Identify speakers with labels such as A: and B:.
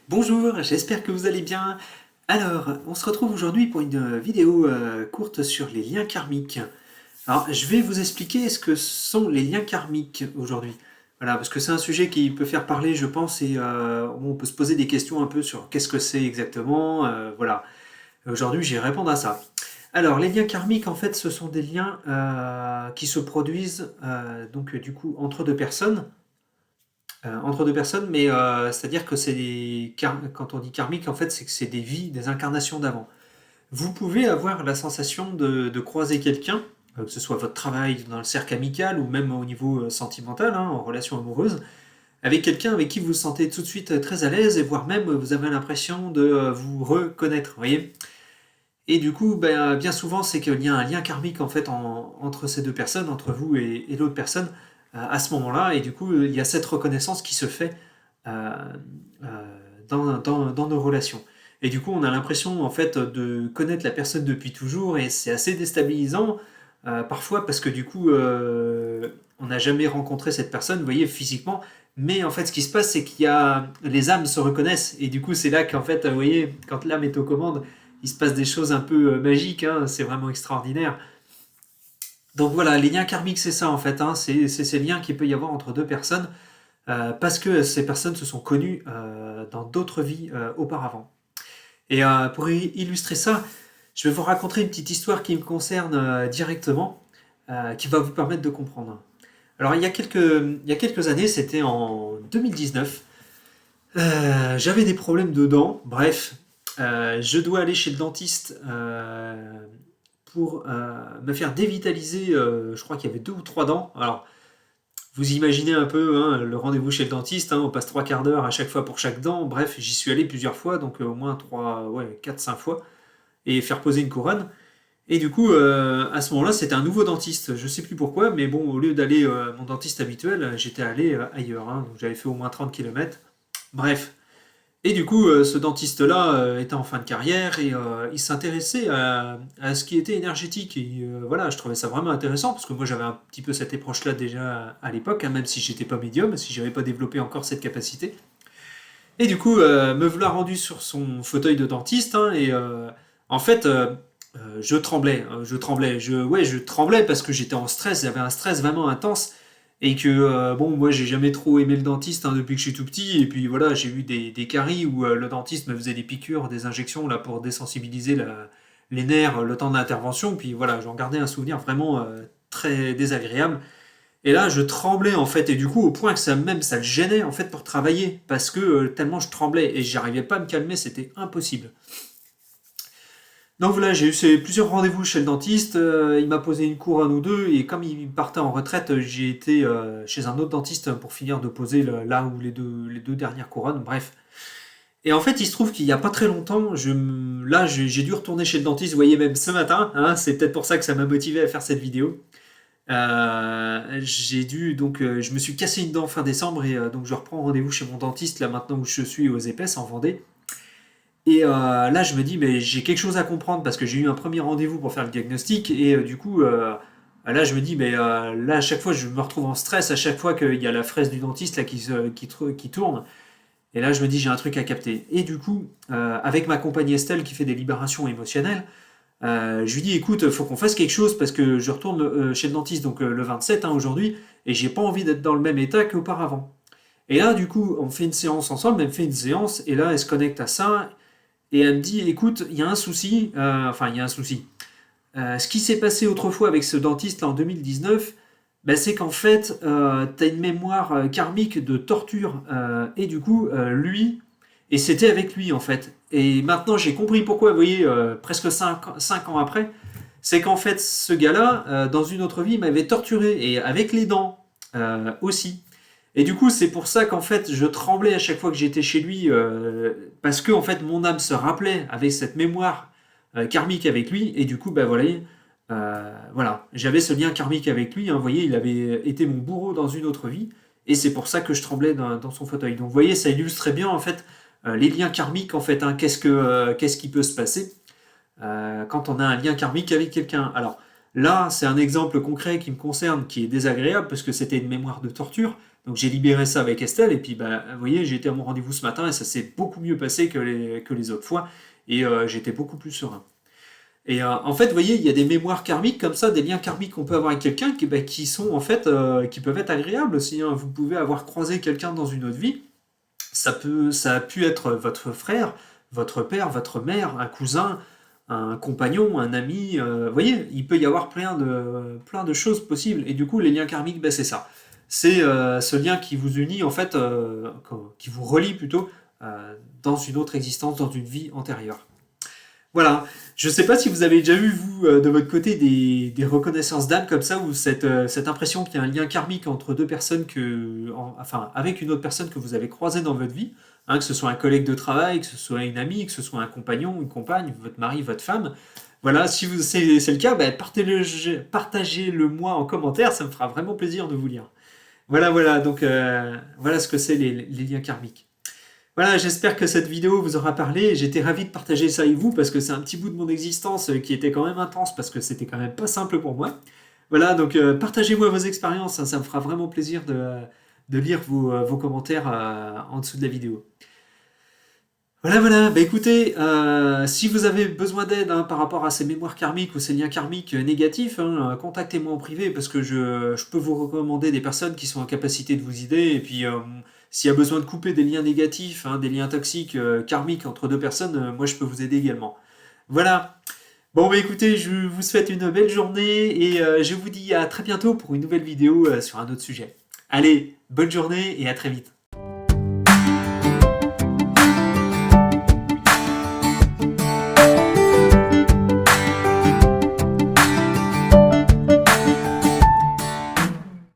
A: Bonjour, j'espère que vous allez bien. Alors, on se retrouve aujourd'hui pour une vidéo courte sur les liens karmiques. Alors, je vais vous expliquer ce que sont les liens karmiques aujourd'hui. Voilà, parce que c'est un sujet qui peut faire parler, je pense, et on peut se poser des questions un peu sur qu'est-ce que c'est exactement. Voilà, aujourd'hui, je vais répondre à ça. Alors, les liens karmiques, en fait, ce sont des liens qui se produisent donc du coup entre deux personnes, mais c'est-à-dire que quand on dit karmique, en fait, c'est que c'est des vies, des incarnations d'avant. Vous pouvez avoir la sensation de croiser quelqu'un, que ce soit votre travail dans le cercle amical ou même au niveau sentimental, hein, en relation amoureuse, avec quelqu'un avec qui vous vous sentez tout de suite très à l'aise et voire même vous avez l'impression de vous reconnaître, vous voyez. Et du coup, ben, bien souvent, c'est qu'il y a un lien karmique en fait entre ces deux personnes, entre vous et l'autre personne à ce moment-là. Et du coup, il y a cette reconnaissance qui se fait euh, dans nos relations. Et du coup, on a l'impression en fait de connaître la personne depuis toujours et c'est assez déstabilisant parfois parce que du coup, on n'a jamais rencontré cette personne, vous voyez, physiquement. Mais en fait, ce qui se passe, c'est qu'il y a les âmes se reconnaissent et du coup, c'est là qu'en fait, vous voyez, quand l'âme est aux commandes, il se passe des choses un peu magiques, hein, c'est vraiment extraordinaire. Donc voilà, les liens karmiques, c'est ça en fait, hein, c'est ces liens qu'il peut y avoir entre deux personnes parce que ces personnes se sont connues dans d'autres vies auparavant. Et pour illustrer ça, je vais vous raconter une petite histoire qui me concerne directement, qui va vous permettre de comprendre. Alors il y a quelques années, c'était en 2019, j'avais des problèmes de dents, bref, je dois aller chez le dentiste pour me faire dévitaliser, je crois qu'il y avait deux ou trois dents. Alors, vous imaginez un peu hein, le rendez-vous chez le dentiste, hein, on passe trois quarts d'heure à chaque fois pour chaque dent. Bref, j'y suis allé plusieurs fois, donc au moins trois, ouais, quatre, cinq fois, et faire poser une couronne. Et du coup, à ce moment-là, c'était un nouveau dentiste. Je sais plus pourquoi, mais bon, au lieu d'aller à mon dentiste habituel, j'étais allé ailleurs. Hein, donc j'avais fait au moins 30 kilomètres. Bref, et du coup, ce dentiste-là était en fin de carrière et il s'intéressait à ce qui était énergétique. Et voilà, je trouvais ça vraiment intéressant parce que moi j'avais un petit peu cette approche-là déjà à l'époque, hein, même si j'étais pas médium, si j'avais pas développé encore cette capacité. Et du coup, me voilà rendu sur son fauteuil de dentiste hein, et en fait, je tremblais, hein, je tremblais parce que j'étais en stress, j'avais un stress vraiment intense et que bon, moi j'ai jamais trop aimé le dentiste hein, depuis que je suis tout petit et puis voilà, j'ai eu des caries où le dentiste me faisait des piqûres, des injections là pour désensibiliser les nerfs le temps de l'intervention, puis voilà, j'en gardais un souvenir vraiment très désagréable. Et là, je tremblais en fait, et du coup, au point que ça le gênait en fait pour travailler, parce que tellement je tremblais et j'arrivais pas à me calmer, c'était impossible. Donc voilà, j'ai eu plusieurs rendez-vous chez le dentiste, il m'a posé une couronne ou deux, et comme il partait en retraite, j'ai été chez un autre dentiste pour finir de poser là où les deux dernières couronnes, bref. Et en fait, il se trouve qu'il y a pas très longtemps, là, j'ai dû retourner chez le dentiste, vous voyez, même ce matin, hein, c'est peut-être pour ça que ça m'a motivé à faire cette vidéo. Je me suis cassé une dent fin décembre et donc je reprends rendez-vous chez mon dentiste là maintenant où je suis aux Épaisses en Vendée. Et là je me dis mais j'ai quelque chose à comprendre parce que j'ai eu un premier rendez-vous pour faire le diagnostic et du coup là je me dis mais là à chaque fois je me retrouve en stress à chaque fois qu'il y a la fraise du dentiste là qui tourne et là je me dis j'ai un truc à capter. Et du coup avec ma compagne Estelle qui fait des libérations émotionnelles je lui dis écoute, faut qu'on fasse quelque chose parce que je retourne chez le dentiste donc le 27 hein, aujourd'hui et j'ai pas envie d'être dans le même état qu'auparavant. Et là, du coup, on fait une séance ensemble, elle me fait une séance et là, elle se connecte à ça et elle me dit écoute, il y a un souci, enfin, il y a un souci. Ce qui s'est passé autrefois avec ce dentiste là en 2019, ben, c'est qu'en fait, tu as une mémoire karmique de torture et du coup, lui, et c'était avec lui en fait. Et maintenant, j'ai compris pourquoi, vous voyez, presque 5 ans après, c'est qu'en fait, ce gars-là, dans une autre vie, il m'avait torturé et avec les dents aussi. Et du coup, c'est pour ça qu'en fait, je tremblais à chaque fois que j'étais chez lui, parce que en fait, mon âme se rappelait avec cette mémoire karmique avec lui, et du coup, ben voilà, voilà, j'avais ce lien karmique avec lui. Hein, vous voyez, il avait été mon bourreau dans une autre vie, et c'est pour ça que je tremblais dans son fauteuil. Donc, vous voyez, ça illustrait bien en fait les liens karmiques. En fait, hein, qu'est-ce qui peut se passer quand on a un lien karmique avec quelqu'un. Alors là, c'est un exemple concret qui me concerne, qui est désagréable parce que c'était une mémoire de torture. Donc j'ai libéré ça avec Estelle, et puis bah, vous voyez, j'ai été à mon rendez-vous ce matin, et ça s'est beaucoup mieux passé que les autres fois, et j'étais beaucoup plus serein. Et en fait, vous voyez, il y a des mémoires karmiques comme ça, des liens karmiques qu'on peut avoir avec quelqu'un qui sont en fait, qui peuvent être agréables aussi, hein. Vous pouvez avoir croisé quelqu'un dans une autre vie, ça a pu être votre frère, votre père, votre mère, un cousin, un compagnon, un ami. Vous voyez, il peut y avoir plein de choses possibles. Et du coup, les liens karmiques, ben, c'est ça. C'est ce lien qui vous unit, en fait, qui vous relie plutôt dans une autre existence, dans une vie antérieure. Voilà. Je ne sais pas si vous avez déjà eu, vous, de votre côté, des reconnaissances d'âme comme ça, ou cette impression qu'il y a un lien karmique entre deux personnes, enfin, avec une autre personne que vous avez croisée dans votre vie, hein, que ce soit un collègue de travail, que ce soit une amie, que ce soit un compagnon, une compagne, votre mari, votre femme. Voilà, si c'est le cas, ben, partagez-le moi en commentaire, ça me fera vraiment plaisir de vous lire. Voilà, donc voilà ce que c'est les liens karmiques. Voilà, j'espère que cette vidéo vous aura parlé. J'étais ravi de partager ça avec vous parce que c'est un petit bout de mon existence qui était quand même intense parce que c'était quand même pas simple pour moi. Voilà, donc partagez-moi vos expériences, hein, ça me fera vraiment plaisir de lire vos commentaires en dessous de la vidéo. Voilà, bah écoutez, si vous avez besoin d'aide, hein, par rapport à ces mémoires karmiques ou ces liens karmiques négatifs, hein, contactez-moi en privé parce que je peux vous recommander des personnes qui sont en capacité de vous aider. Et puis, s'il y a besoin de couper des liens négatifs, hein, des liens toxiques, karmiques entre deux personnes, moi je peux vous aider également. Voilà. Bon, bah écoutez, je vous souhaite une belle journée et je vous dis à très bientôt pour une nouvelle vidéo sur un autre sujet. Allez, bonne journée et à très vite.